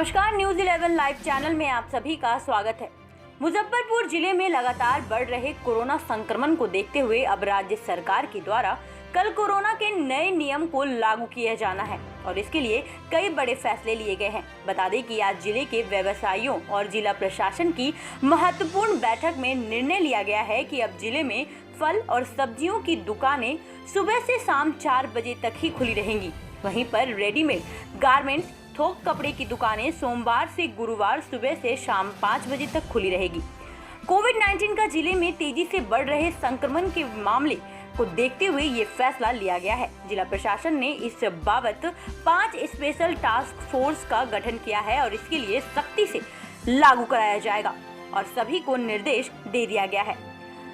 नमस्कार, news 11 live channel में आप सभी का स्वागत है। मुजफ्फरपुर जिले में लगातार बढ़ रहे कोरोना संक्रमण को देखते हुए अब राज्य सरकार के द्वारा कल कोरोना के नए नियम को लागू किया जाना है और इसके लिए कई बड़े फैसले लिए गए हैं। बता दें कि आज जिले के व्यवसायियों और जिला प्रशासन की महत्वपूर्ण बैठक में निर्णय लिया गया है कि अब जिले में फल और सब्जियों की दुकानें सुबह से शाम 4 बजे तक ही खुली रहेंगी। वहीं पर रेडीमेड गारमेंट्स, थोक कपड़े की दुकानें सोमवार से गुरुवार सुबह से शाम 5 बजे तक खुली रहेगी। कोविड-19 का जिले में तेजी से बढ़ रहे संक्रमण के मामले को देखते हुए ये फैसला लिया गया है। जिला प्रशासन ने इस बाबत 5 स्पेशल टास्क फोर्स का गठन किया है और इसके लिए सख्ती से लागू कराया जाएगा और सभी को निर्देश दे दिया गया है।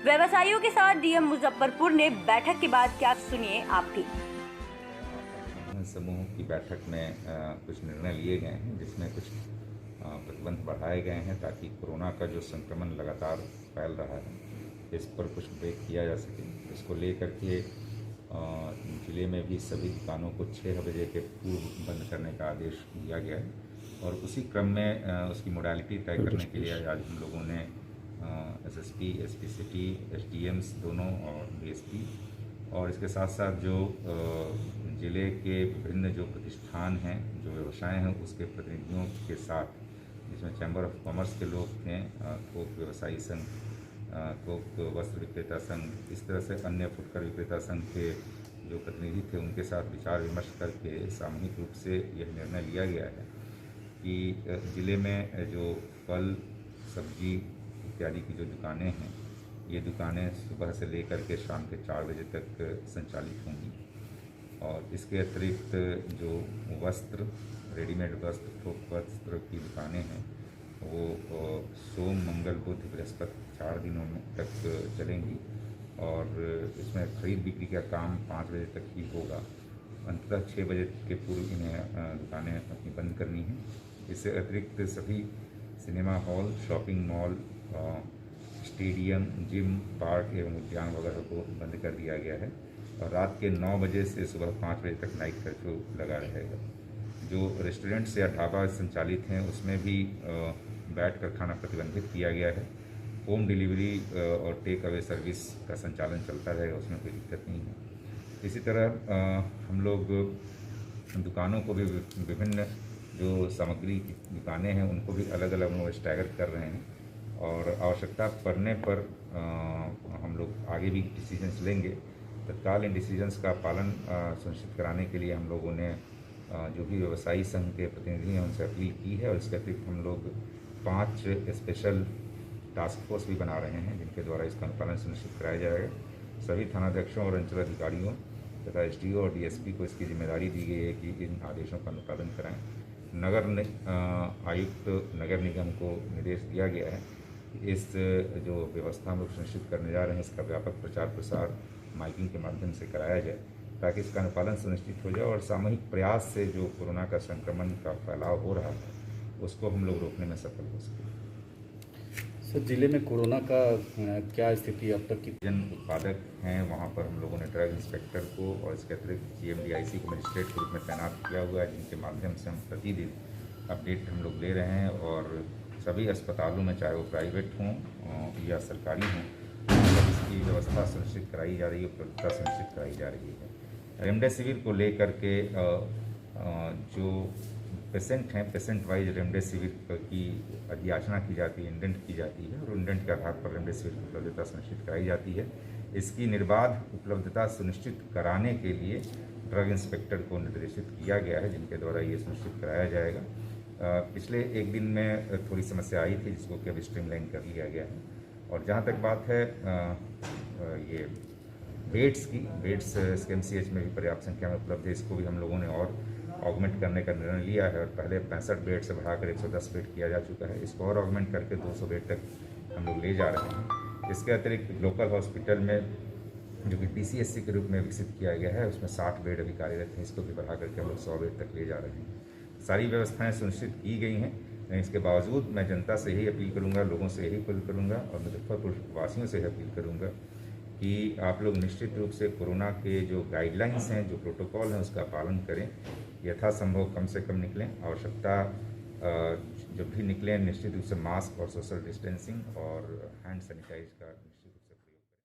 व्यवसायियों के साथ डीएम मुजफ्फरपुर ने बैठक के बाद क्या, सुनिए आप भी। समूह की बैठक में कुछ निर्णय लिए गए हैं जिसमें कुछ प्रतिबंध बढ़ाए गए हैं ताकि कोरोना का जो संक्रमण लगातार फैल रहा है इस पर कुछ ब्रेक किया जा सके। इसको लेकर के जिले में भी सभी दुकानों को 6 बजे के पूर्व बंद करने का आदेश दिया गया है और उसी क्रम में उसकी मोडालिटी तय करने के लिए आज हम लोगों ने एसएसपी, एसपी सिटी, एसडीएम्स दोनों और डीएसपी और इसके साथ साथ जो जिले के विभिन्न जो प्रतिष्ठान हैं, जो व्यवसाय हैं, उसके प्रतिनिधियों के साथ, जिसमें चैम्बर ऑफ कॉमर्स के लोग थे, थोक व्यवसायी संघ, थोक वस्त्र विक्रेता संघ, इस तरह से अन्य फुटकर विक्रेता संघ के जो प्रतिनिधि थे उनके साथ विचार विमर्श करके सामूहिक रूप से यह निर्णय लिया गया है कि जिले में जो फल, सब्जी इत्यादि की जो दुकानें हैं, ये दुकानें सुबह से लेकर के शाम के 4 बजे तक संचालित होंगी और इसके अतिरिक्त जो वस्त्र, रेडीमेड वस्त्र, थोक वस्त्र की दुकानें हैं वो सोम, मंगल, बुध, बृहस्पति 4 दिनों में तक चलेंगी और इसमें खरीद बिक्री का काम 5 बजे तक ही होगा। अंततः 6 बजे के पूर्व इन्हें दुकानें अपनी बंद करनी हैं। इससे अतिरिक्त सभी cinema hall, shopping mall, stadium, gym, park एवं उद्यान वगैरह को बंद कर दिया गया है और रात के 9 बजे से सुबह 5 बजे तक नाइट कर्फ्यू लगा रहेगा। जो रेस्टोरेंट्स या ढाबा संचालित हैं उसमें भी बैठकर खाना प्रतिबंधित किया गया है। होम डिलीवरी और टेक अवे सर्विस का संचालन चलता रहेगा, उसमें कोई दिक्कत नहीं है। इसी तरह हम लोग दुकानों को भी विभिन्न जो सामग्री की दुकानें हैं उनको भी अलग अलग हम लोग स्टैगर कर रहे हैं और आवश्यकता पड़ने पर हम लोग आगे भी डिसीजंस लेंगे। तत्काल इन डिसीजंस का पालन सुनिश्चित कराने के लिए हम लोगों ने जो भी व्यवसायी संघ के प्रतिनिधि हैं उनसे अपील की है और इसके अतिरिक्त हम लोग 5 स्पेशल टास्क फोर्स भी बना रहे हैं जिनके द्वारा इसका अनुपालन सुनिश्चित कराया जाएगा। सभी थानाध्यक्षों और अंचल अधिकारियों तथा एसडीओ और डीएसपी को इसकी जिम्मेदारी दी गई है कि इन आदेशों का अनुपालन कराएं। नगर आयुक्त, नगर निगम को निर्देश दिया गया है कि इस जो व्यवस्था हम लोग सुनिश्चित करने जा रहे हैं इसका व्यापक प्रचार प्रसार माइकिंग के माध्यम से कराया जाए ताकि इसका अनुपालन सुनिश्चित हो जाए और सामूहिक प्रयास से जो कोरोना का संक्रमण का फैलाव हो रहा है उसको हम लोग रोकने में सफल हो सके। सर, जिले में कोरोना का क्या स्थिति अब तक की? जन उत्पादक हैं वहाँ पर हम लोगों ने ड्रग इंस्पेक्टर को और इसके अतिरिक्त GMDIC को मजिस्ट्रेट के रूप में तैनात किया हुआ है जिनके माध्यम से हम प्रतिदिन अपडेट हम लोग ले रहे हैं और सभी अस्पतालों में, चाहे वो प्राइवेट हों या सरकारी हों, इसकी व्यवस्था सुनिश्चित कराई जा रही है, उपलब्धता सुनिश्चित कराई जा रही है। रेमडेसिविर को लेकर के जो पेशेंट हैं, पेशेंट वाइज रेमडेसिविर की अधियाचना की जाती है, इंडेंट की जाती है और इंडेंट के आधार पर रेमडेसिविर की उपलब्धता सुनिश्चित कराई जाती है। इसकी निर्बाध उपलब्धता सुनिश्चित कराने के लिए ड्रग इंस्पेक्टर को निर्देशित किया गया है जिनके द्वारा ये सुनिश्चित कराया जाएगा। पिछले एक दिन में थोड़ी समस्या आई थी जिसको कि अब स्ट्रीमलाइन कर लिया गया है और जहाँ तक बात है ये बेड्स की, बेड्स SKMCH में भी पर्याप्त संख्या में उपलब्ध है। इसको भी हम लोगों ने और ऑगमेंट करने का निर्णय लिया है और पहले 65 बेड से बढ़ाकर 110 बेड किया जा चुका है। इसको और ऑगमेंट करके 200 बेड तक हम लोग ले जा रहे हैं। इसके अतिरिक्त लोकल हॉस्पिटल में जो कि TCSC के रूप में विकसित किया गया है उसमें 60 बेड अभी कार्यरत हैं, इसको भी बढ़ा करके हम लोग 100 बेड तक ले जा रहे हैं। सारी व्यवस्थाएं सुनिश्चित की गई हैं, लेकिन इसके बावजूद मैं जनता से यही अपील करूंगा, लोगों से यही अपील करूंगा और मुजफ्फरपुर वासियों से अपील करूंगा कि आप लोग निश्चित रूप से कोरोना के जो गाइडलाइंस हैं, जो प्रोटोकॉल हैं उसका पालन करें, यथासंभव कम से कम निकलें। आवश्यकता जब भी निकले निश्चित रूप से मास्क और सोशल डिस्टेंसिंग और हैंड सैनिटाइज का